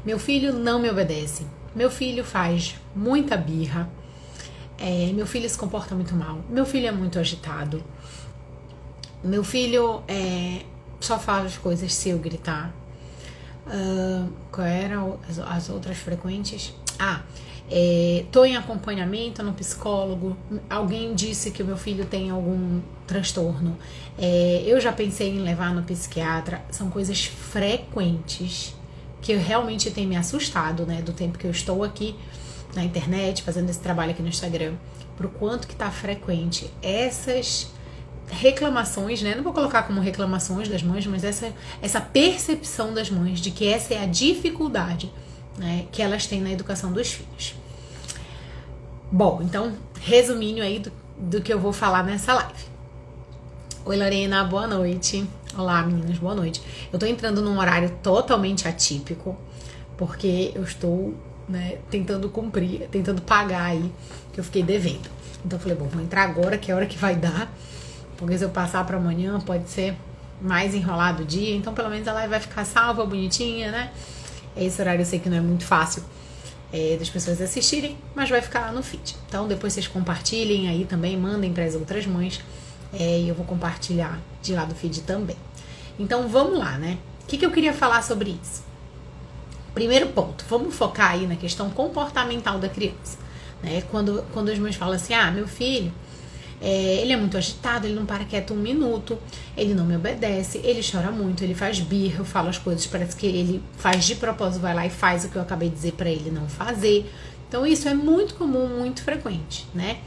Meu filho não me obedece. Meu filho faz muita birra. Meu filho se comporta muito mal. Meu filho é muito agitado. Meu filho só faz as coisas se eu gritar. Qual eram as outras frequentes? Tô em acompanhamento no psicólogo. Alguém disse que o meu filho tem algum transtorno. Eu já pensei em levar no psiquiatra. São coisas frequentes que eu realmente tenho me assustado, né? Do tempo que eu estou aqui na internet, fazendo esse trabalho aqui no Instagram, pro quanto que tá frequente essas reclamações, né? Não vou colocar como reclamações das mães, mas essa percepção das mães de que essa é a dificuldade, né, que elas têm na educação dos filhos. Bom, então, resuminho aí do que eu vou falar nessa live. Oi, Lorena, boa noite. Olá, meninas, boa noite. Eu tô entrando num horário totalmente atípico, porque eu estou, né, tentando pagar aí que eu fiquei devendo. Então eu falei, bom, vou entrar agora, que é a hora que vai dar, porque se eu passar para amanhã pode ser mais enrolado o dia, então pelo menos a live vai ficar salva, bonitinha, né? Esse horário eu sei que não é muito fácil das pessoas assistirem, mas vai ficar lá no feed. Então depois vocês compartilhem aí também, mandem para as outras mães, e eu vou compartilhar de lá do feed também. Então vamos lá, né? O que eu queria falar sobre isso? Primeiro ponto, vamos focar aí na questão comportamental da criança, né? Quando as mães falam assim, meu filho, ele é muito agitado, ele não para quieto um minuto, ele não me obedece, ele chora muito, ele faz birra, eu falo as coisas, parece que ele faz de propósito, vai lá e faz o que eu acabei de dizer pra ele não fazer. Então isso é muito comum, muito frequente, né?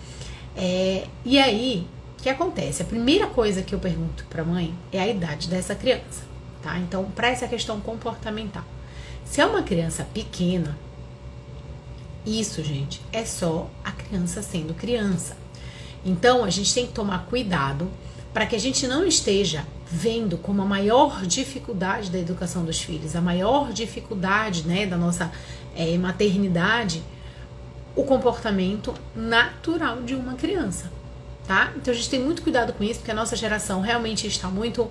E aí, o que acontece? A primeira coisa que eu pergunto pra mãe é a idade dessa criança, tá? Então, pra essa questão comportamental. Se é uma criança pequena, isso, gente, é só a criança sendo criança. Então, a gente tem que tomar cuidado para que a gente não esteja vendo como a maior dificuldade da educação dos filhos, a maior dificuldade, né, da nossa maternidade, o comportamento natural de uma criança, tá? Então, a gente tem muito cuidado com isso, porque a nossa geração realmente está muito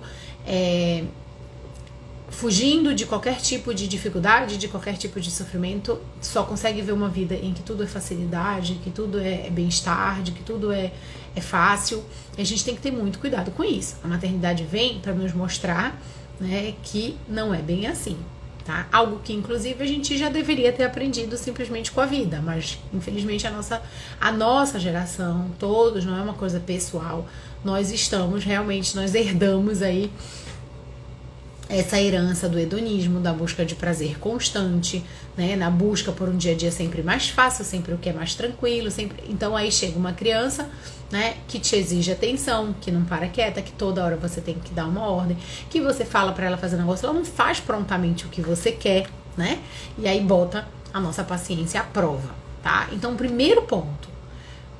fugindo de qualquer tipo de dificuldade, de qualquer tipo de sofrimento, só consegue ver uma vida em que tudo é facilidade, que tudo é bem-estar, de que tudo é fácil. E a gente tem que ter muito cuidado com isso. A maternidade vem para nos mostrar, né, que não é bem assim, tá? Algo que, inclusive, a gente já deveria ter aprendido simplesmente com a vida, mas, infelizmente, a nossa geração, todos, não é uma coisa pessoal, nós herdamos aí essa herança do hedonismo, da busca de prazer constante, né, na busca por um dia a dia sempre mais fácil, sempre o que é mais tranquilo, sempre. Então aí chega uma criança, né, que te exige atenção, que não para quieta, que toda hora você tem que dar uma ordem, que você fala para ela fazer um negócio, ela não faz prontamente o que você quer, né? E aí bota a nossa paciência à prova, tá? Então, primeiro ponto,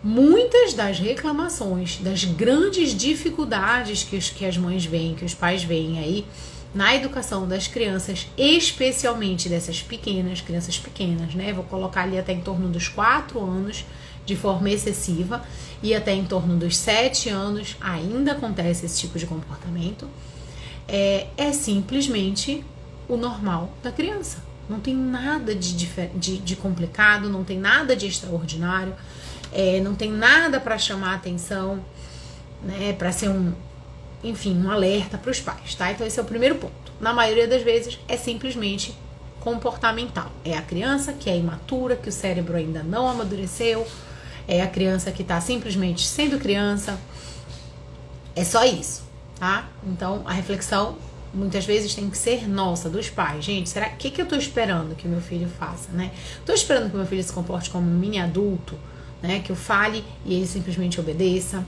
muitas das reclamações, das grandes dificuldades que as mães veem, que os pais veem aí na educação das crianças, especialmente dessas crianças pequenas, né? Vou colocar ali até em torno dos 4 anos de forma excessiva e até em torno dos 7 anos ainda acontece esse tipo de comportamento. É simplesmente o normal da criança. Não tem nada de complicado, não tem nada de extraordinário, não tem nada para chamar a atenção, né? Para ser um alerta para os pais, tá? Então esse é o primeiro ponto. Na maioria das vezes é simplesmente comportamental. É a criança que é imatura, que o cérebro ainda não amadureceu, é a criança que está simplesmente sendo criança. É só isso, tá? Então a reflexão muitas vezes tem que ser nossa, dos pais. Gente, será que eu tô esperando que o meu filho faça, né? Tô esperando que o meu filho se comporte como um mini adulto, né? Que eu fale e ele simplesmente obedeça.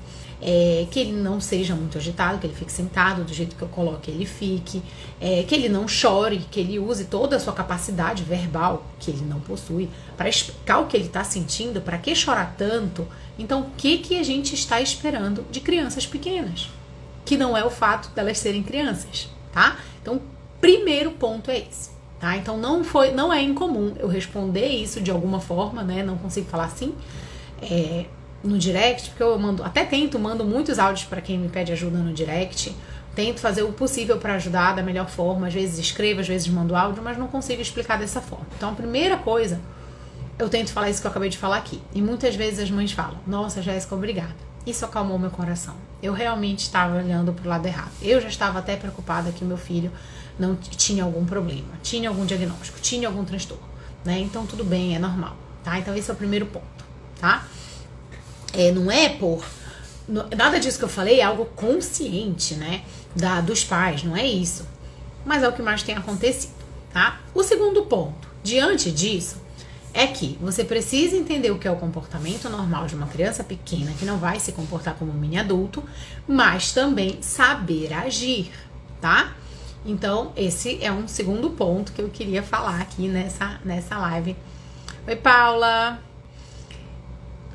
Que ele não seja muito agitado, que ele fique sentado do jeito que eu coloco, que ele fique, que ele não chore, que ele use toda a sua capacidade verbal, que ele não possui, para explicar o que ele está sentindo, para que chorar tanto. Então, o que a gente está esperando de crianças pequenas? Que não é o fato delas serem crianças, tá? Então, primeiro ponto é esse, tá? Então, não é incomum eu responder isso de alguma forma, né? Não consigo falar assim, no direct, porque eu mando muitos áudios para quem me pede ajuda no direct, tento fazer o possível para ajudar da melhor forma, às vezes escrevo, às vezes mando áudio, mas não consigo explicar dessa forma. Então a primeira coisa, eu tento falar isso que eu acabei de falar aqui. E muitas vezes as mães falam, nossa, Jéssica, obrigada. Isso acalmou meu coração. Eu realmente estava olhando pro lado errado. Eu já estava até preocupada que meu filho não tinha algum problema, tinha algum diagnóstico, tinha algum transtorno, né? Então tudo bem, é normal, tá? Então esse é o primeiro ponto, tá? Não é por... Nada disso que eu falei é algo consciente, né? Dos pais, não é isso. Mas é o que mais tem acontecido, tá? O segundo ponto, diante disso, é que você precisa entender o que é o comportamento normal de uma criança pequena que não vai se comportar como um mini adulto, mas também saber agir, tá? Então, esse é um segundo ponto que eu queria falar aqui nessa live. Oi, Paula!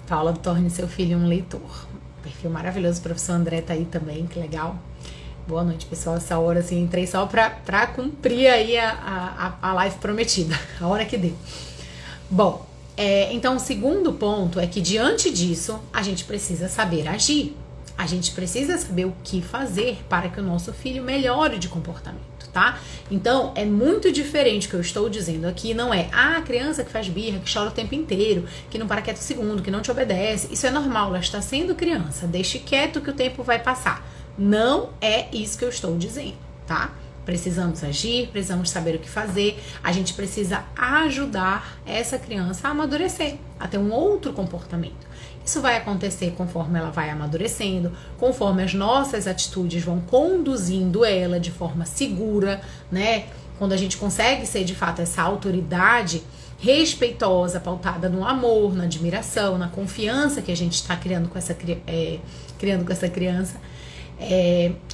Paula, torne seu filho um leitor. Perfil maravilhoso, o professor André tá aí também, que legal. Boa noite, pessoal. Essa hora, assim, entrei só pra cumprir aí a live prometida, a hora que deu. Bom, então o segundo ponto é que diante disso, a gente precisa saber agir. A gente precisa saber o que fazer para que o nosso filho melhore de comportamento, tá? Então, é muito diferente o que eu estou dizendo aqui, não é a criança que faz birra, que chora o tempo inteiro, que não para quieto um segundo, que não te obedece. Isso é normal, ela está sendo criança, deixe quieto que o tempo vai passar. Não é isso que eu estou dizendo, tá? Precisamos agir, precisamos saber o que fazer, a gente precisa ajudar essa criança a amadurecer, a ter um outro comportamento. Isso vai acontecer conforme ela vai amadurecendo, conforme as nossas atitudes vão conduzindo ela de forma segura, né? Quando a gente consegue ser de fato essa autoridade respeitosa, pautada no amor, na admiração, na confiança que a gente está criando com essa criança,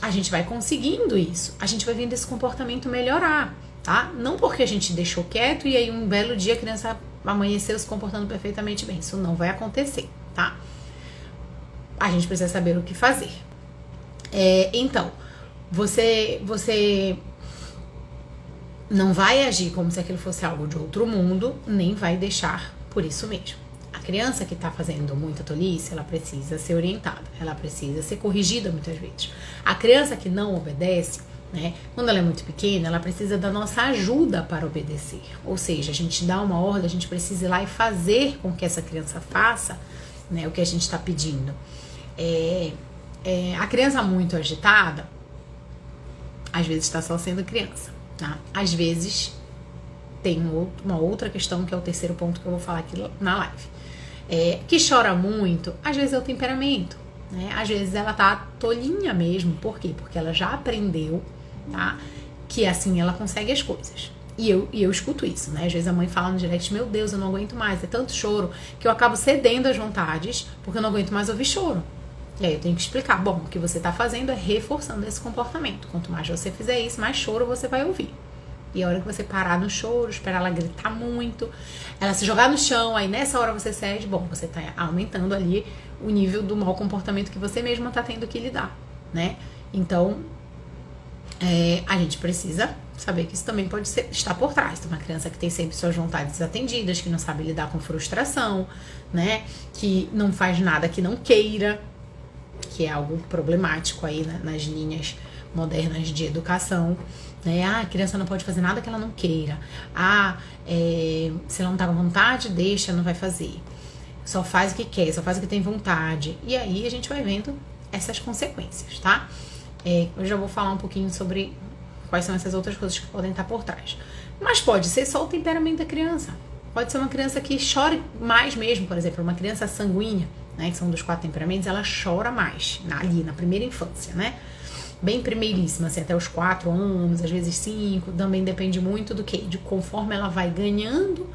a gente vai conseguindo isso, a gente vai vendo esse comportamento melhorar, tá? Não porque a gente deixou quieto e aí um belo dia a criança amanheceu se comportando perfeitamente bem, isso não vai acontecer, tá? A gente precisa saber o que fazer. Então, você não vai agir como se aquilo fosse algo de outro mundo, nem vai deixar por isso mesmo. A criança que está fazendo muita tolice, ela precisa ser orientada, ela precisa ser corrigida muitas vezes. A criança que não obedece, né, quando ela é muito pequena, ela precisa da nossa ajuda para obedecer. Ou seja, a gente dá uma ordem, a gente precisa ir lá e fazer com que essa criança faça, né, o que a gente está pedindo. A criança muito agitada, às vezes está só sendo criança, tá? Às vezes tem uma outra questão que é o terceiro ponto que eu vou falar aqui na live. Que chora muito, às vezes é o temperamento, né? Às vezes ela tá tolinha mesmo, por quê? Porque ela já aprendeu, tá? Que assim ela consegue as coisas. E eu escuto isso, né? Às vezes a mãe fala no direct, meu Deus, eu não aguento mais, é tanto choro que eu acabo cedendo às vontades, porque eu não aguento mais ouvir choro. E aí eu tenho que explicar, bom, o que você tá fazendo é reforçando esse comportamento. Quanto mais você fizer isso, mais choro você vai ouvir. E a hora que você parar no choro, esperar ela gritar muito, ela se jogar no chão, aí nessa hora você cede, bom, você tá aumentando ali o nível do mau comportamento que você mesma tá tendo que lidar, né? Então, a gente precisa saber que isso também pode estar por trás. Tem uma criança que tem sempre suas vontades atendidas, que não sabe lidar com frustração, né? Que não faz nada que não queira, que é algo problemático aí, né, nas linhas modernas de educação, né? A criança não pode fazer nada que ela não queira. Se ela não tá com vontade, deixa, não vai fazer. Só faz o que quer, só faz o que tem vontade. E aí a gente vai vendo essas consequências, tá? Eu já vou falar um pouquinho sobre quais são essas outras coisas que podem estar por trás. Mas pode ser só o temperamento da criança. Pode ser uma criança que chore mais mesmo, por exemplo, uma criança sanguínea, né, que são dos 4 temperamentos, ela chora mais ali na primeira infância, né? Bem primeiríssima, assim, até os 4 anos, às vezes 5, também depende muito do que? De conforme ela vai ganhando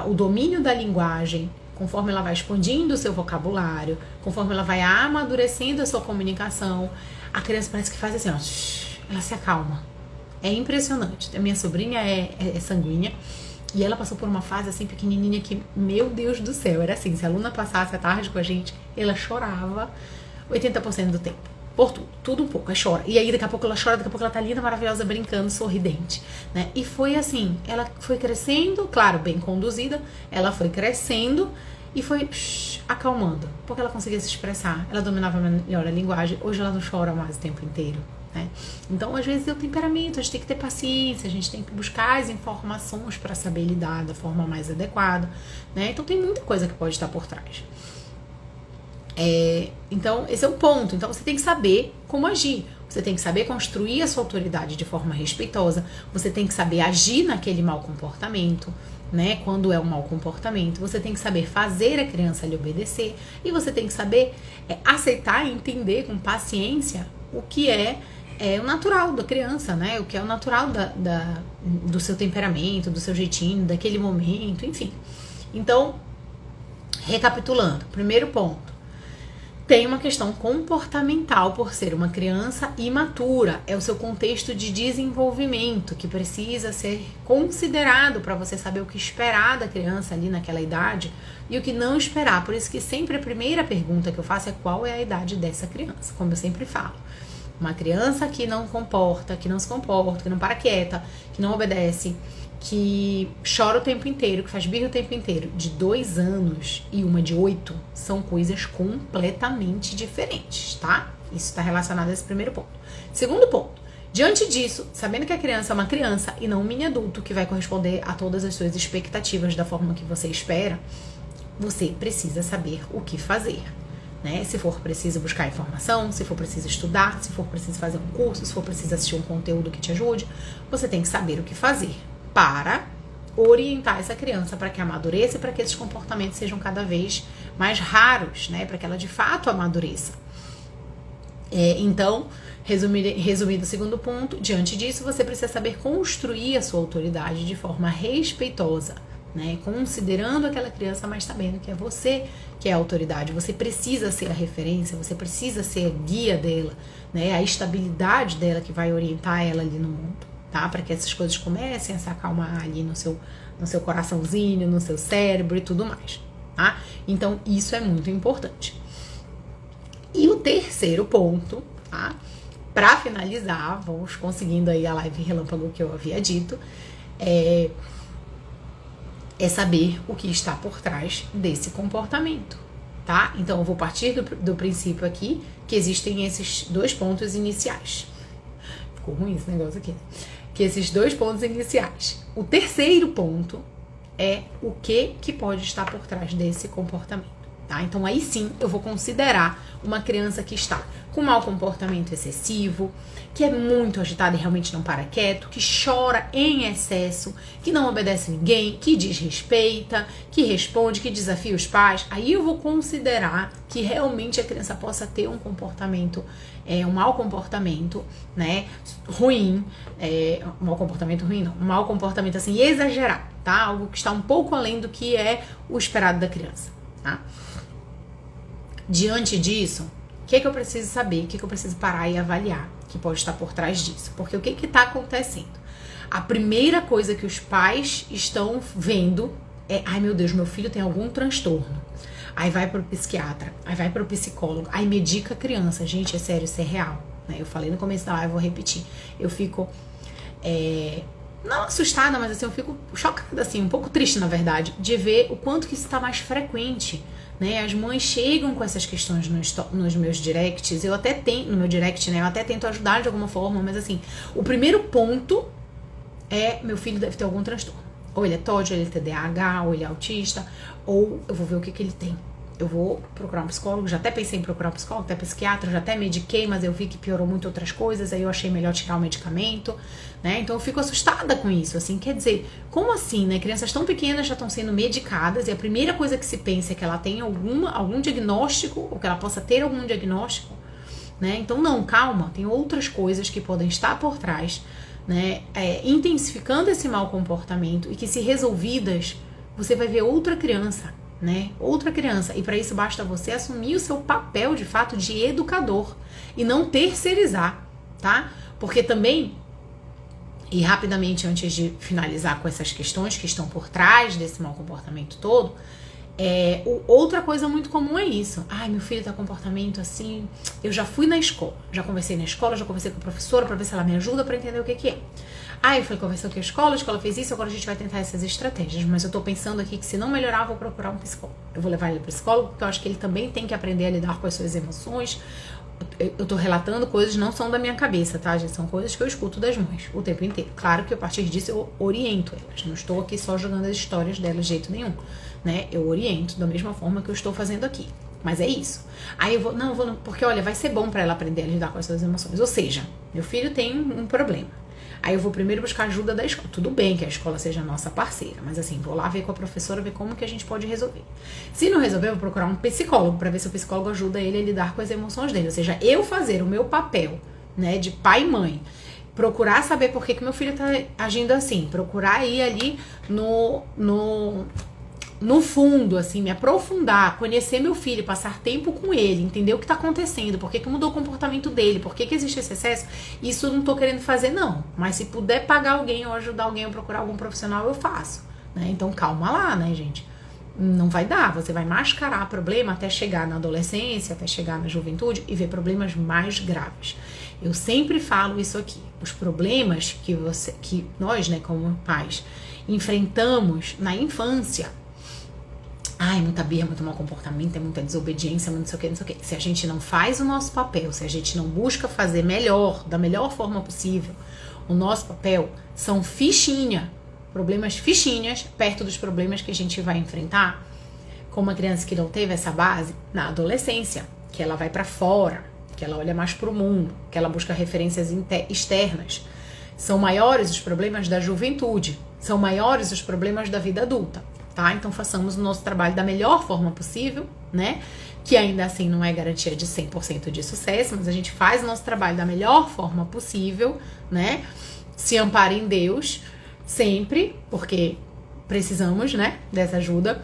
o domínio da linguagem, conforme ela vai expandindo o seu vocabulário, conforme ela vai amadurecendo a sua comunicação, a criança parece que faz assim, ó, ela se acalma. É impressionante. A minha sobrinha é sanguínea e ela passou por uma fase assim pequenininha que, meu Deus do céu, era assim, se a aluna passasse a tarde com a gente, ela chorava 80% do tempo. Por tudo um pouco, ela chora. E aí daqui a pouco ela chora, daqui a pouco ela tá linda, maravilhosa, brincando, sorridente, né? E foi assim, ela foi crescendo, claro, bem conduzida, ela foi crescendo e foi acalmando, porque ela conseguia se expressar, ela dominava melhor a linguagem. Hoje ela não chora mais o tempo inteiro, né? Então, às vezes, é o temperamento, a gente tem que ter paciência, a gente tem que buscar as informações para saber lidar da forma mais adequada, né? Então, tem muita coisa que pode estar por trás. Então, esse é o ponto. Então, você tem que saber como agir. Você tem que saber construir a sua autoridade de forma respeitosa. Você tem que saber agir naquele mau comportamento, né? Quando é um mau comportamento. Você tem que saber fazer a criança lhe obedecer. E você tem que saber aceitar e entender com paciência o que é o natural da criança, né? O que é o natural do seu temperamento, do seu jeitinho, daquele momento, enfim. Então, recapitulando, primeiro ponto. Tem uma questão comportamental por ser uma criança imatura. É o seu contexto de desenvolvimento que precisa ser considerado para você saber o que esperar da criança ali naquela idade e o que não esperar. Por isso que sempre a primeira pergunta que eu faço é qual é a idade dessa criança, como eu sempre falo. Uma criança que não comporta, que não se comporta, que não para quieta, que não obedece, que chora o tempo inteiro, que faz birra o tempo inteiro, de 2 anos e uma de 8, são coisas completamente diferentes, tá? Isso está relacionado a esse primeiro ponto. Segundo ponto, diante disso, sabendo que a criança é uma criança e não um mini adulto que vai corresponder a todas as suas expectativas da forma que você espera, você precisa saber o que fazer, né? Se for preciso buscar informação, se for preciso estudar, se for preciso fazer um curso, se for preciso assistir um conteúdo que te ajude, você tem que saber o que fazer para orientar essa criança para que amadureça e para que esses comportamentos sejam cada vez mais raros, né? Para que ela de fato amadureça. Então, resumindo o segundo ponto, diante disso você precisa saber construir a sua autoridade de forma respeitosa, né? Considerando aquela criança, mas sabendo que é você que é a autoridade, você precisa ser a referência, você precisa ser a guia dela, né? A estabilidade dela que vai orientar ela ali no mundo. Tá? Para que essas coisas comecem a se acalmar ali no seu coraçãozinho, no seu cérebro e tudo mais, tá? Então, isso é muito importante. E o terceiro ponto, tá? Para finalizar, vamos conseguindo aí a live relâmpago que eu havia dito, é saber o que está por trás desse comportamento, tá? Então, eu vou partir do princípio aqui que existem esses 2 pontos iniciais. Ficou ruim esse negócio aqui. Que esses 2 pontos iniciais. O terceiro ponto é o que pode estar por trás desse comportamento, tá? Então aí sim eu vou considerar uma criança que está com mau comportamento excessivo, que é muito agitada e realmente não para quieto, que chora em excesso, que não obedece ninguém, que desrespeita, que responde, que desafia os pais. Aí eu vou considerar que realmente a criança possa ter um comportamento, um mau comportamento, né, ruim, um mau comportamento ruim não, um mau comportamento assim exagerado, tá? Algo que está um pouco além do que é o esperado da criança, tá? Diante disso, o que eu preciso saber, o que eu preciso parar e avaliar que pode estar por trás disso? Porque o que está acontecendo? A primeira coisa que os pais estão vendo é, ai meu Deus, meu filho tem algum transtorno. Aí vai pro psiquiatra, aí vai pro psicólogo, aí medica a criança. Gente, é sério, isso é real, né? Eu falei no começo da live, eu vou repetir. Eu fico, não assustada, mas assim, eu fico chocada, assim, um pouco triste, na verdade, de ver o quanto que isso está mais frequente, né? As mães chegam com essas questões nos meus directs, eu até tento, no meu direct, né? Eu até tento ajudar de alguma forma, mas assim, o primeiro ponto é, meu filho deve ter algum transtorno. Ou ele é TOD, ou ele é TDAH, ou ele é autista, ou eu vou ver o que ele tem. Eu vou procurar um psicólogo, já até pensei em procurar um psicólogo, até psiquiatra, já até mediquei, mas eu vi que piorou muito outras coisas, aí eu achei melhor tirar o medicamento, né? Então eu fico assustada com isso, assim, quer dizer, como assim, né? Crianças tão pequenas já estão sendo medicadas e a primeira coisa que se pensa é que ela tem algum diagnóstico, ou que ela possa ter algum diagnóstico, né? Então não, calma, tem outras coisas que podem estar por trás, né? Intensificando esse mau comportamento e que, se resolvidas, você vai ver outra criança, né? Outra criança. E para isso basta você assumir o seu papel de fato de educador e não terceirizar, tá? Porque também, e rapidamente antes de finalizar com essas questões que estão por trás desse mau comportamento todo, outra coisa muito comum é isso. Ai, meu filho tá com comportamento assim. Eu já fui na escola, já conversei na escola, já conversei com a professora para ver se ela me ajuda para entender o que é. Eu falei, conversou com a escola fez isso, agora a gente vai tentar essas estratégias. Mas eu tô pensando aqui que se não melhorar, eu vou procurar um psicólogo. Eu vou levar ele pro psicólogo, porque eu acho que ele também tem que aprender a lidar com as suas emoções. Eu tô relatando coisas que não são da minha cabeça, tá, gente? São coisas que eu escuto das mães o tempo inteiro. Claro que a partir disso eu oriento elas. Não estou aqui só jogando as histórias delas de jeito nenhum, né? Eu oriento da mesma forma que eu estou fazendo aqui. Mas é isso. Aí eu vou, porque olha, vai ser bom pra ela aprender a lidar com as suas emoções. Ou seja, meu filho tem um problema. Aí eu vou primeiro buscar ajuda da escola. Tudo bem que a escola seja nossa parceira, mas assim, vou lá ver com a professora, ver como que a gente pode resolver. Se não resolver, eu vou procurar um psicólogo para ver se o psicólogo ajuda ele a lidar com as emoções dele. Ou seja, eu fazer o meu papel, né, de pai e mãe, procurar saber por que meu filho tá agindo assim, procurar ir ali no fundo, assim, me aprofundar, conhecer meu filho, passar tempo com ele, entender o que tá acontecendo, por que mudou o comportamento dele, por que existe esse excesso, isso eu não tô querendo fazer, não. Mas se puder pagar alguém ou ajudar alguém ou procurar algum profissional, eu faço, né? Então calma lá, né, gente? Não vai dar, você vai mascarar problema até chegar na adolescência, até chegar na juventude e ver problemas mais graves. Eu sempre falo isso aqui, os problemas que nós, né, como pais, enfrentamos na infância. É muita birra, muito mau comportamento, é muita desobediência, muito não sei o que, não sei o que. Se a gente não faz o nosso papel, se a gente não busca fazer melhor, da melhor forma possível, o nosso papel são problemas fichinhas, perto dos problemas que a gente vai enfrentar com uma criança que não teve essa base na adolescência, que ela vai pra fora, que ela olha mais pro mundo, que ela busca referências externas. São maiores os problemas da juventude, são maiores os problemas da vida adulta. Tá? Então façamos o nosso trabalho da melhor forma possível, né? Que ainda assim não é garantia de 100% de sucesso, mas a gente faz o nosso trabalho da melhor forma possível, né? Se ampara em Deus sempre, porque precisamos, né, dessa ajuda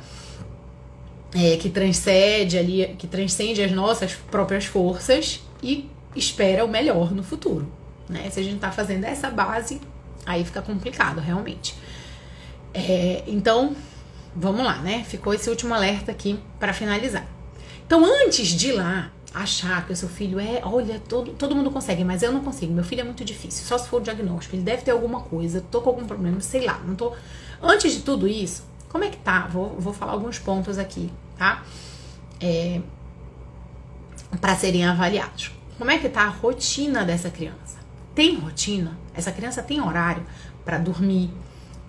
que transcende as nossas próprias forças e espera o melhor no futuro, né? Se a gente tá fazendo essa base, aí fica complicado, realmente. Então, vamos lá, né? Ficou esse último alerta aqui para finalizar. Então, antes de ir lá achar que o seu filho olha, todo mundo consegue, mas eu não consigo, meu filho é muito difícil, só se for o diagnóstico, ele deve ter alguma coisa, tô com algum problema, sei lá, não tô... Antes de tudo isso, como é que tá? Vou falar alguns pontos aqui, tá? Para serem avaliados. Como é que tá a rotina dessa criança? Tem rotina? Essa criança tem horário para dormir,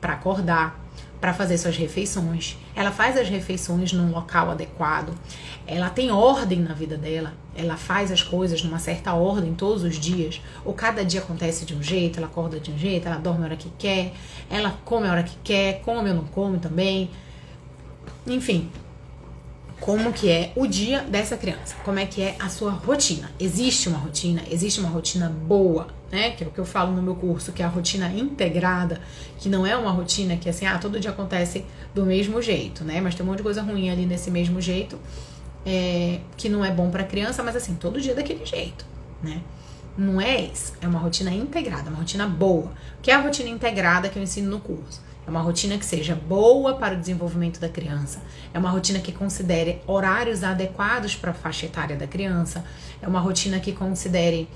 para acordar, para fazer suas refeições, ela faz as refeições num local adequado, ela tem ordem na vida dela, ela faz as coisas numa certa ordem todos os dias, ou cada dia acontece de um jeito, ela acorda de um jeito, ela dorme a hora que quer, ela come a hora que quer, come ou não come também, enfim, como que é o dia dessa criança, como é que é a sua rotina. Existe uma rotina boa, né? Que é o que eu falo no meu curso, que é a rotina integrada, que não é uma rotina que assim, todo dia acontece do mesmo jeito, né? Mas tem um monte de coisa ruim ali nesse mesmo jeito, que não é bom pra criança, mas assim, todo dia daquele jeito, né? Não é isso, é uma rotina integrada, uma rotina boa. O que é a rotina integrada que eu ensino no curso? É uma rotina que seja boa para o desenvolvimento da criança. É uma rotina que considere horários adequados para a faixa etária da criança. É uma rotina que considere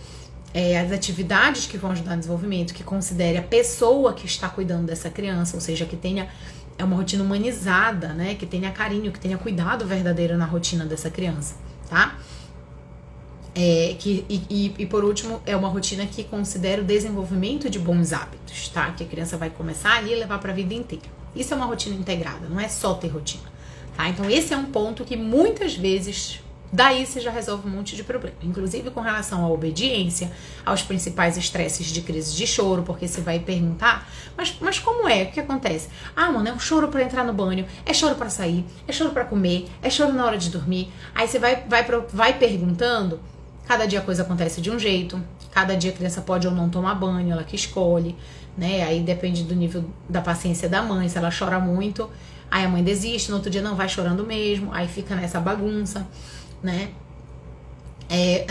as atividades que vão ajudar no desenvolvimento, que considere a pessoa que está cuidando dessa criança, ou seja, que tenha uma rotina humanizada, né? Que tenha carinho, que tenha cuidado verdadeiro na rotina dessa criança, tá? E por último, é uma rotina que considera o desenvolvimento de bons hábitos, tá? Que a criança vai começar ali e levar para a vida inteira. Isso é uma rotina integrada, não é só ter rotina, tá? Então esse é um ponto que muitas vezes daí você já resolve um monte de problema, inclusive com relação à obediência, aos principais estresses de crise de choro, porque você vai perguntar, mas como é? O que acontece? Mano, é um choro para entrar no banho, é choro para sair, é choro para comer, é choro na hora de dormir. Aí você vai perguntando. Cada dia a coisa acontece de um jeito, cada dia a criança pode ou não tomar banho, ela que escolhe, né? Aí depende do nível da paciência da mãe, se ela chora muito, aí a mãe desiste, no outro dia não vai chorando mesmo, aí fica nessa bagunça, né?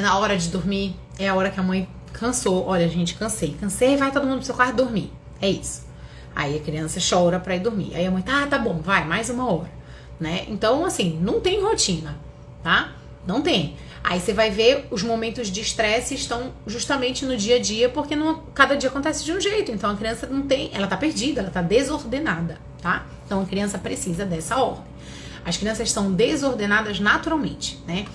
Na hora de dormir, é a hora que a mãe cansou, olha gente, cansei, vai todo mundo pro seu quarto dormir, é isso. Aí a criança chora pra ir dormir, aí a mãe, tá bom, vai, mais uma hora, né? Então assim, não tem rotina, tá? Não tem. Aí você vai ver os momentos de estresse estão justamente no dia a dia, porque cada dia acontece de um jeito. Então a criança não tem, ela tá perdida, ela tá desordenada, tá? Então a criança precisa dessa ordem. As crianças são desordenadas naturalmente, né?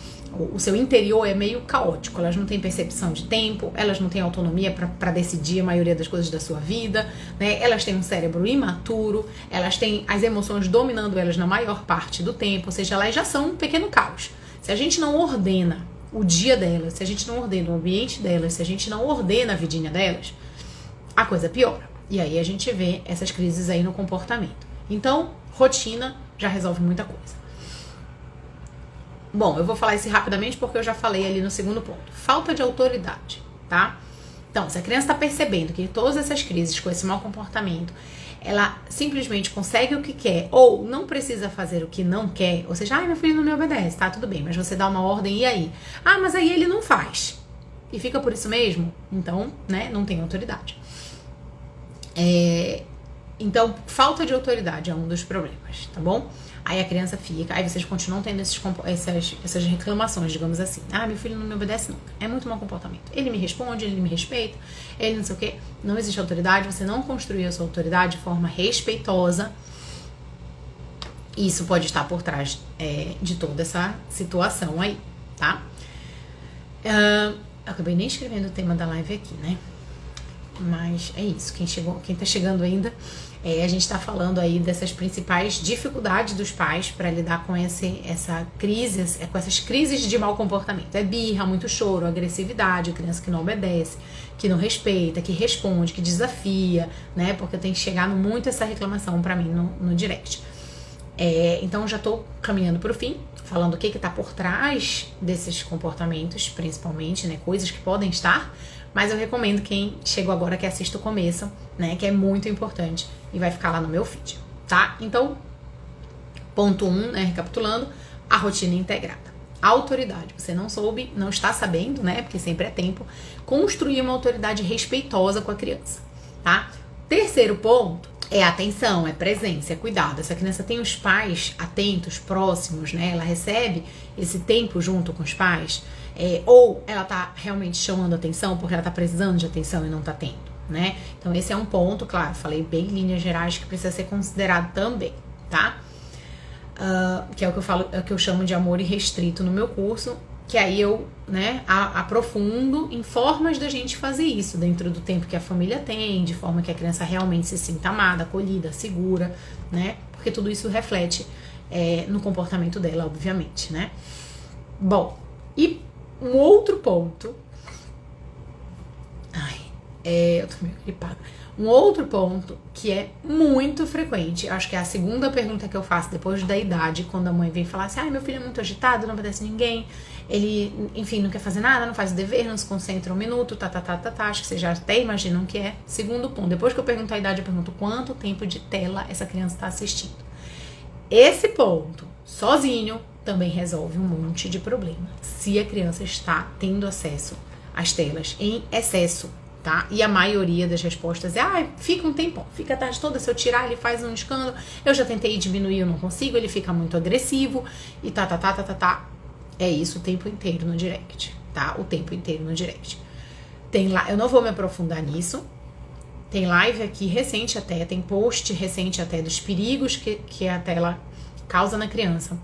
O seu interior é meio caótico, elas não têm percepção de tempo, elas não têm autonomia para decidir a maioria das coisas da sua vida, né? Elas têm um cérebro imaturo, elas têm as emoções dominando elas na maior parte do tempo, ou seja, elas já são um pequeno caos. Se a gente não ordena o dia delas, se a gente não ordena o ambiente delas, se a gente não ordena a vidinha delas, a coisa piora. E aí a gente vê essas crises aí no comportamento. Então, rotina já resolve muita coisa. Bom, eu vou falar isso rapidamente porque eu já falei ali no segundo ponto. Falta de autoridade, tá? Então, se a criança está percebendo que todas essas crises com esse mau comportamento, ela simplesmente consegue o que quer ou não precisa fazer o que não quer, ou seja, meu filho não me obedece, tá, tudo bem, mas você dá uma ordem e aí? Mas aí ele não faz. E fica por isso mesmo? Então, né, não tem autoridade. Então, falta de autoridade é um dos problemas, tá bom? Aí a criança fica, aí vocês continuam tendo essas reclamações, digamos assim. Meu filho não me obedece nunca. É muito mau comportamento. Ele me responde, ele me respeita, ele não sei o quê. Não existe autoridade, você não construiu a sua autoridade de forma respeitosa. Isso pode estar por trás de toda essa situação aí, tá? Eu acabei nem escrevendo o tema da live aqui, né? Mas é isso, quem tá chegando ainda, a gente tá falando aí dessas principais dificuldades dos pais para lidar com essa crise, com essas crises de mau comportamento. É birra, muito choro, agressividade, criança que não obedece, que não respeita, que responde, que desafia, né? Porque eu tenho que chegar muito essa reclamação para mim no direct. Então eu já tô caminhando pro fim, falando o que tá por trás desses comportamentos, principalmente, né? Coisas que podem estar. Mas eu recomendo quem chegou agora que assista o começo, né? Que é muito importante e vai ficar lá no meu feed, tá? Então, ponto 1, né? Recapitulando, a rotina integrada. A autoridade, você não soube, não está sabendo, né? Porque sempre é tempo. Construir uma autoridade respeitosa com a criança, tá? Terceiro ponto é atenção, é presença, é cuidado. Essa criança tem os pais atentos, próximos, né? Ela recebe esse tempo junto com os pais. Ou ela tá realmente chamando atenção porque ela tá precisando de atenção e não tá tendo, né? Então esse é um ponto, claro, falei bem em linhas gerais que precisa ser considerado também, tá? Que é o que eu falo, é o que eu chamo de amor irrestrito no meu curso, que aí eu, né, aprofundo em formas da gente fazer isso dentro do tempo que a família tem, de forma que a criança realmente se sinta amada, acolhida, segura, né? Porque tudo isso reflete no comportamento dela, obviamente, né? Bom, e um outro ponto. Eu tô meio gripada. Um outro ponto que é muito frequente, acho que é a segunda pergunta que eu faço depois da idade, quando a mãe vem falar assim: meu filho é muito agitado, não obedece ninguém, ele, enfim, não quer fazer nada, não faz o dever, não se concentra um minuto, acho que vocês já até imaginam que é. Segundo ponto, depois que eu pergunto a idade, eu pergunto quanto tempo de tela essa criança está assistindo. Esse ponto, sozinho, também resolve um monte de problema. Se a criança está tendo acesso às telas em excesso, tá? E a maioria das respostas é: fica um tempão, fica a tarde toda, se eu tirar ele faz um escândalo, eu já tentei diminuir, eu não consigo, ele fica muito agressivo e É isso o tempo inteiro no direct, tá? O tempo inteiro no direct. Tem lá, eu não vou me aprofundar nisso. Tem live aqui recente até, tem post recente até dos perigos que a tela causa na criança.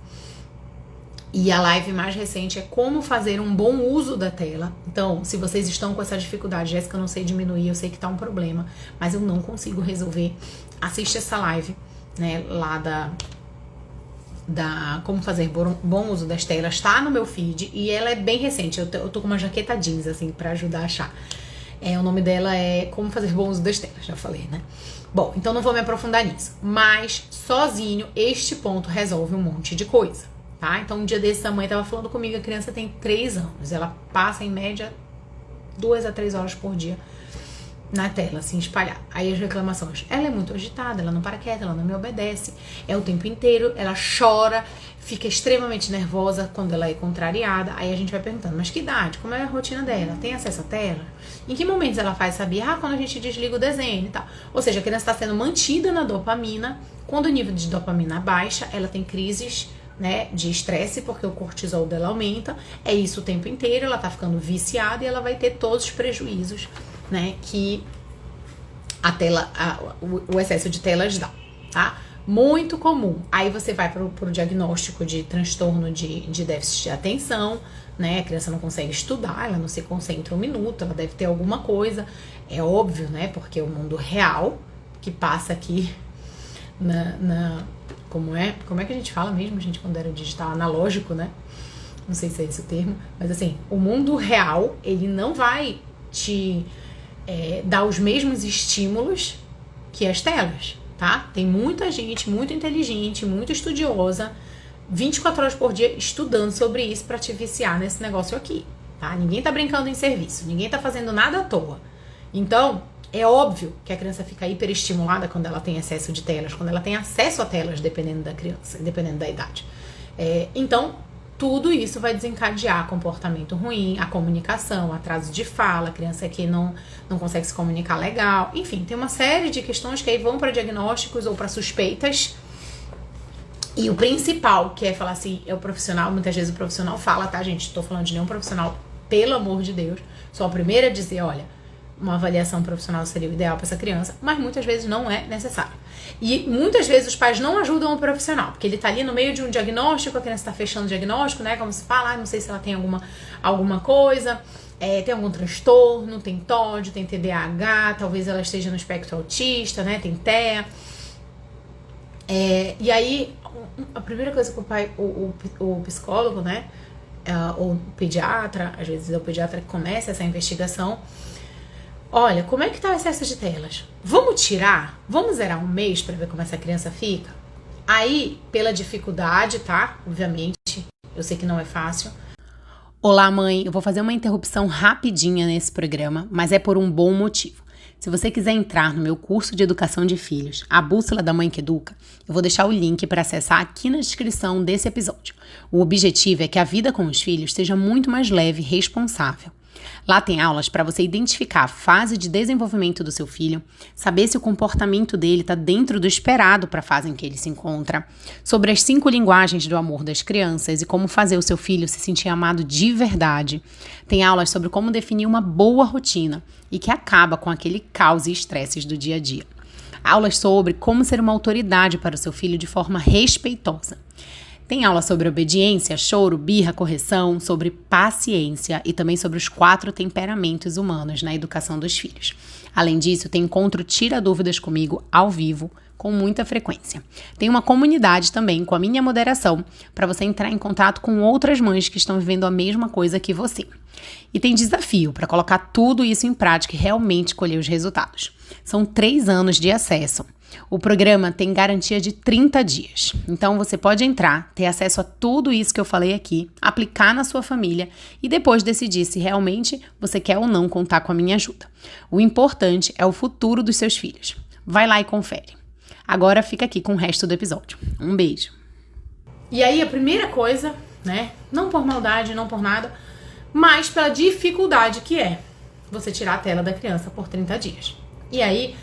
E a live mais recente é como fazer um bom uso da tela. Então, se vocês estão com essa dificuldade, Jéssica, eu não sei diminuir, eu sei que tá um problema, mas eu não consigo resolver, assiste essa live, né, lá da como fazer bom uso das telas, tá no meu feed, e ela é bem recente, eu tô com uma jaqueta jeans, assim, pra ajudar a achar. O nome dela é Como Fazer Bom Uso das Telas, já falei, né? Bom, então não vou me aprofundar nisso, mas sozinho este ponto resolve um monte de coisa. Tá? Então, um dia desse, a mãe tava falando comigo, a criança tem 3 anos. Ela passa, em média, 2 a 3 horas por dia na tela, assim, espalhada. Aí as reclamações: ela é muito agitada, ela não para quieta, ela não me obedece. É o tempo inteiro, ela chora, fica extremamente nervosa quando ela é contrariada. Aí a gente vai perguntando: mas que idade? Como é a rotina dela? Tem acesso à tela? Em que momentos ela faz sabia? Quando a gente desliga o desenho e tal. Ou seja, a criança está sendo mantida na dopamina. Quando o nível de dopamina baixa, ela tem crises né, de estresse, porque o cortisol dela aumenta, é isso o tempo inteiro, ela tá ficando viciada e ela vai ter todos os prejuízos, né, que o excesso de telas dá, tá? Muito comum. Aí você vai pro diagnóstico de transtorno de déficit de atenção, né? A criança não consegue estudar, ela não se concentra um minuto, ela deve ter alguma coisa. É óbvio, né? Porque o mundo real que passa aqui como é que a gente fala mesmo, gente, quando era digital analógico, né? Não sei se é esse o termo, mas assim, o mundo real, ele não vai te dar os mesmos estímulos que as telas, tá? Tem muita gente muito inteligente, muito estudiosa, 24 horas por dia estudando sobre isso pra te viciar nesse negócio aqui, tá? Ninguém tá brincando em serviço, ninguém tá fazendo nada à toa. Então, é óbvio que a criança fica hiperestimulada quando ela tem excesso de telas, quando ela tem acesso a telas, dependendo da criança, dependendo da idade. Então, tudo isso vai desencadear comportamento ruim, a comunicação, atraso de fala, a criança que não consegue se comunicar legal. Enfim, tem uma série de questões que aí vão para diagnósticos ou para suspeitas. E o principal, que é falar assim, é o profissional, muitas vezes o profissional fala, tá, gente? Tô falando de nenhum profissional, pelo amor de Deus. Sou a primeira a dizer, olha, uma avaliação profissional seria o ideal para essa criança, mas muitas vezes não é necessário. E muitas vezes os pais não ajudam o profissional, porque ele tá ali no meio de um diagnóstico, a criança tá fechando o diagnóstico, né? Como se fala, não sei se ela tem alguma coisa, tem algum transtorno, tem TOD, tem TDAH, talvez ela esteja no espectro autista, né? Tem TEA. E aí, a primeira coisa que o psicólogo, né? Ou o pediatra, às vezes é o pediatra que começa essa investigação. Olha, como é que tá o excesso de telas? Vamos tirar? Vamos zerar um mês para ver como essa criança fica? Aí, pela dificuldade, tá? Obviamente, eu sei que não é fácil. Olá, mãe. Eu vou fazer uma interrupção rapidinha nesse programa, mas é por um bom motivo. Se você quiser entrar no meu curso de educação de filhos, a Bússola da Mãe que Educa, eu vou deixar o link para acessar aqui na descrição desse episódio. O objetivo é que a vida com os filhos seja muito mais leve e responsável. Lá tem aulas para você identificar a fase de desenvolvimento do seu filho, saber se o comportamento dele está dentro do esperado para a fase em que ele se encontra, sobre as 5 linguagens do amor das crianças e como fazer o seu filho se sentir amado de verdade. Tem aulas sobre como definir uma boa rotina e que acaba com aquele caos e estresses do dia a dia. Aulas sobre como ser uma autoridade para o seu filho de forma respeitosa. Tem aula sobre obediência, choro, birra, correção, sobre paciência e também sobre os 4 temperamentos humanos na educação dos filhos. Além disso, tem encontro Tira Dúvidas comigo ao vivo, com muita frequência. Tem uma comunidade também com a minha moderação para você entrar em contato com outras mães que estão vivendo a mesma coisa que você. E tem desafio para colocar tudo isso em prática e realmente colher os resultados. São 3 anos de acesso. O programa tem garantia de 30 dias. Então você pode entrar, ter acesso a tudo isso que eu falei aqui, aplicar na sua família e depois decidir se realmente você quer ou não contar com a minha ajuda. O importante é o futuro dos seus filhos. Vai lá e confere. Agora fica aqui com o resto do episódio. Um beijo. E aí a primeira coisa, né, não por maldade, não por nada, mas pela dificuldade que é você tirar a tela da criança por 30 dias. E aí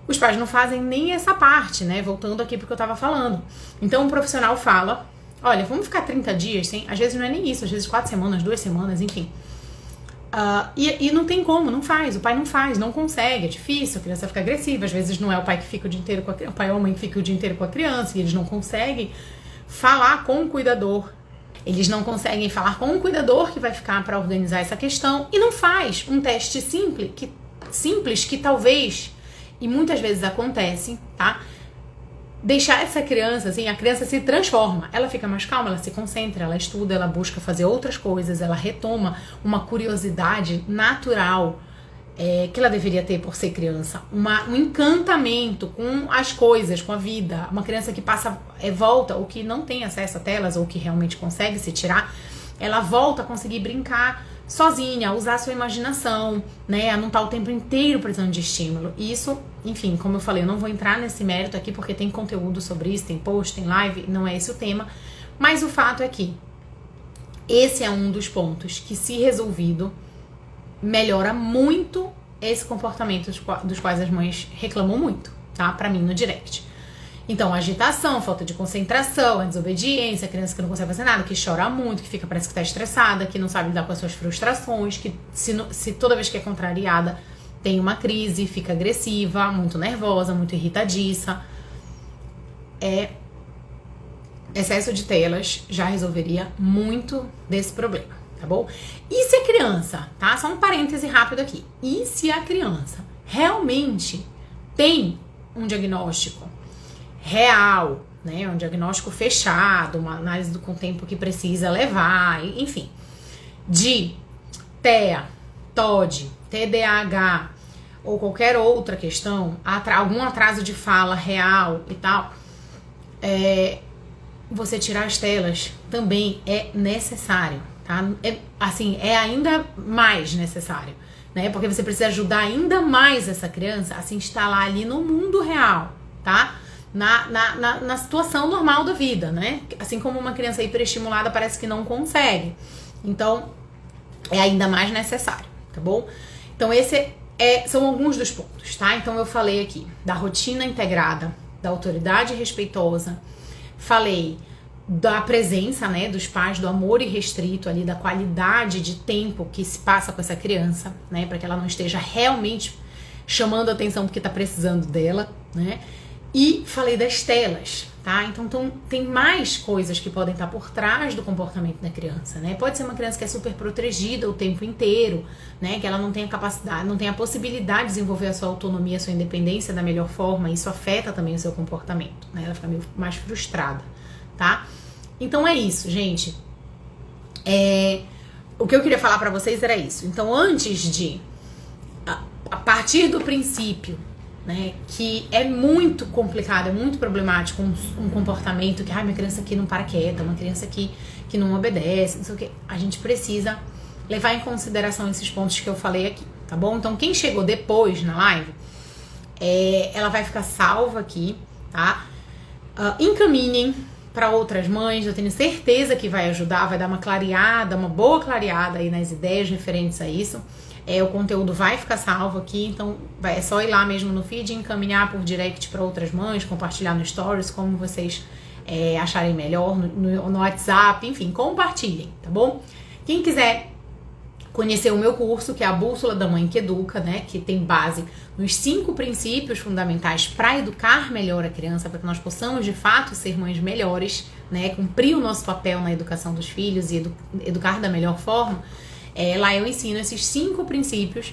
os pais não fazem nem essa parte, né? Voltando aqui porque eu tava falando. Então, o profissional fala, olha, vamos ficar 30 dias, sem... Às vezes não é nem isso, às vezes 4 semanas, 2 semanas, enfim. E não tem como, não faz, o pai não faz, não consegue, é difícil, a criança fica agressiva, às vezes não é o pai que fica o dia inteiro com a criança, o pai ou a mãe que fica o dia inteiro com a criança, e eles não conseguem falar com o cuidador. Eles não conseguem falar com o cuidador que vai ficar para organizar essa questão, e não faz um teste simples que talvez... E muitas vezes acontece, tá? Deixar essa criança, assim, a criança se transforma. Ela fica mais calma, ela se concentra, ela estuda, ela busca fazer outras coisas, ela retoma uma curiosidade natural que ela deveria ter por ser criança. Um encantamento com as coisas, com a vida. Uma criança que passa, volta, ou que não tem acesso a telas, ou que realmente consegue se tirar, ela volta a conseguir brincar sozinha, a usar a sua imaginação, né, a não estar o tempo inteiro precisando de estímulo. E isso, enfim, como eu falei, eu não vou entrar nesse mérito aqui porque tem conteúdo sobre isso, tem post, tem live, não é esse o tema, mas o fato é que esse é um dos pontos que, se resolvido, melhora muito esse comportamento dos quais as mães reclamam muito, tá, pra mim no direct. Então, agitação, falta de concentração, a desobediência, a criança que não consegue fazer nada, que chora muito, que fica, parece que tá estressada, que não sabe lidar com as suas frustrações, que se toda vez que é contrariada tem uma crise, fica agressiva, muito nervosa, muito irritadiça. Excesso de telas já resolveria muito desse problema, tá bom? E se a criança, tá? Só um parêntese rápido aqui. E se a criança realmente tem um diagnóstico real, né? Um diagnóstico fechado, uma análise com o tempo que precisa levar, enfim, de TEA, TOD, TDAH ou qualquer outra questão, algum atraso de fala real e tal, você tirar as telas também é necessário, tá? É ainda mais necessário, né? Porque você precisa ajudar ainda mais essa criança a se instalar ali no mundo real, tá? Na situação normal da vida, né? Assim como uma criança hiperestimulada parece que não consegue. Então, é ainda mais necessário, tá bom? Então, são alguns dos pontos, tá? Então, eu falei aqui da rotina integrada, da autoridade respeitosa, falei da presença, né, dos pais, do amor irrestrito ali, da qualidade de tempo que se passa com essa criança, né, para que ela não esteja realmente chamando a atenção porque tá precisando dela, né? E falei das telas, tá? Então tem mais coisas que podem estar por trás do comportamento da criança, né? Pode ser uma criança que é super protegida o tempo inteiro, né? Que ela não tem a capacidade, não tem a possibilidade de desenvolver a sua autonomia, a sua independência da melhor forma, e isso afeta também o seu comportamento, né? Ela fica meio mais frustrada, tá? Então é isso, gente. O que eu queria falar pra vocês era isso. Então, antes de, a partir do princípio, né, que é muito complicado, é muito problemático um comportamento que, minha criança aqui não para quieta, uma criança que não obedece, não sei o que, a gente precisa levar em consideração esses pontos que eu falei aqui, tá bom? Então, quem chegou depois na live, ela vai ficar salva aqui, tá? Encaminhem para outras mães, eu tenho certeza que vai ajudar, vai dar uma clareada, uma boa clareada aí nas ideias referentes a isso. O conteúdo vai ficar salvo aqui, então é só ir lá mesmo no feed, encaminhar por direct para outras mães, compartilhar no stories, como vocês acharem melhor, no WhatsApp, enfim, compartilhem, tá bom? Quem quiser conhecer o meu curso, que é a Bússola da Mãe que Educa, né, que tem base nos 5 princípios fundamentais para educar melhor a criança, para que nós possamos de fato ser mães melhores, né, cumprir o nosso papel na educação dos filhos e educar da melhor forma. Lá eu ensino esses 5 princípios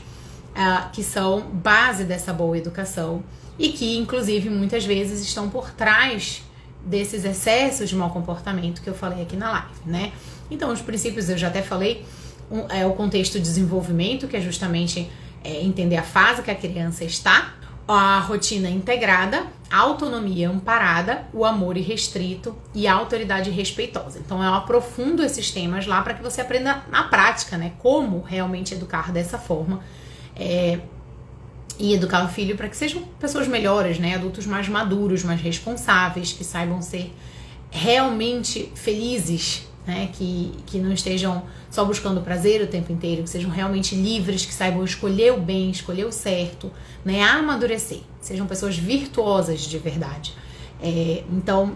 que são base dessa boa educação e que, inclusive, muitas vezes estão por trás desses excessos de mau comportamento que eu falei aqui na live, né? Então, os princípios eu já até falei, o contexto de desenvolvimento, que é justamente entender a fase que a criança está, a rotina integrada, a autonomia amparada, o amor irrestrito e a autoridade respeitosa. Então eu aprofundo esses temas lá para que você aprenda na prática, né, como realmente educar dessa forma e educar o filho para que sejam pessoas melhores, né, adultos mais maduros, mais responsáveis, que saibam ser realmente felizes, né, que não estejam só buscando prazer o tempo inteiro, que sejam realmente livres, que saibam escolher o bem, escolher o certo, né, amadurecer, sejam pessoas virtuosas de verdade. Então,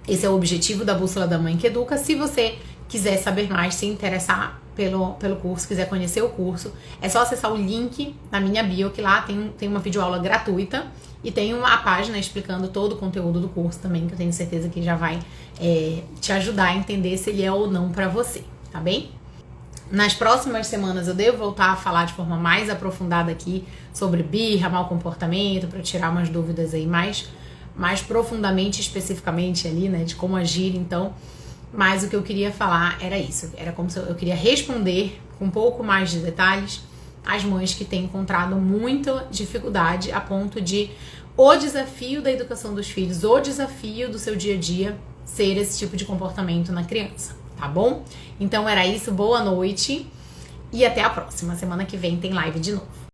esse é o objetivo da Bússola da Mãe que Educa. Se você quiser saber mais, se interessar pelo curso, quiser conhecer o curso, é só acessar o link na minha bio, que lá tem uma videoaula gratuita e tem uma página explicando todo o conteúdo do curso também, que eu tenho certeza que já vai te ajudar a entender se ele é ou não para você, tá bem? Nas próximas semanas eu devo voltar a falar de forma mais aprofundada aqui sobre birra, mau comportamento, para tirar umas dúvidas aí mais profundamente, especificamente ali, né, de como agir, então. Mas o que eu queria falar era isso, era como se eu queria responder com um pouco mais de detalhes às mães que têm encontrado muita dificuldade a ponto de o desafio da educação dos filhos, o desafio do seu dia a dia ser esse tipo de comportamento na criança, tá bom? Então era isso, boa noite e até a próxima. Semana que vem tem live de novo.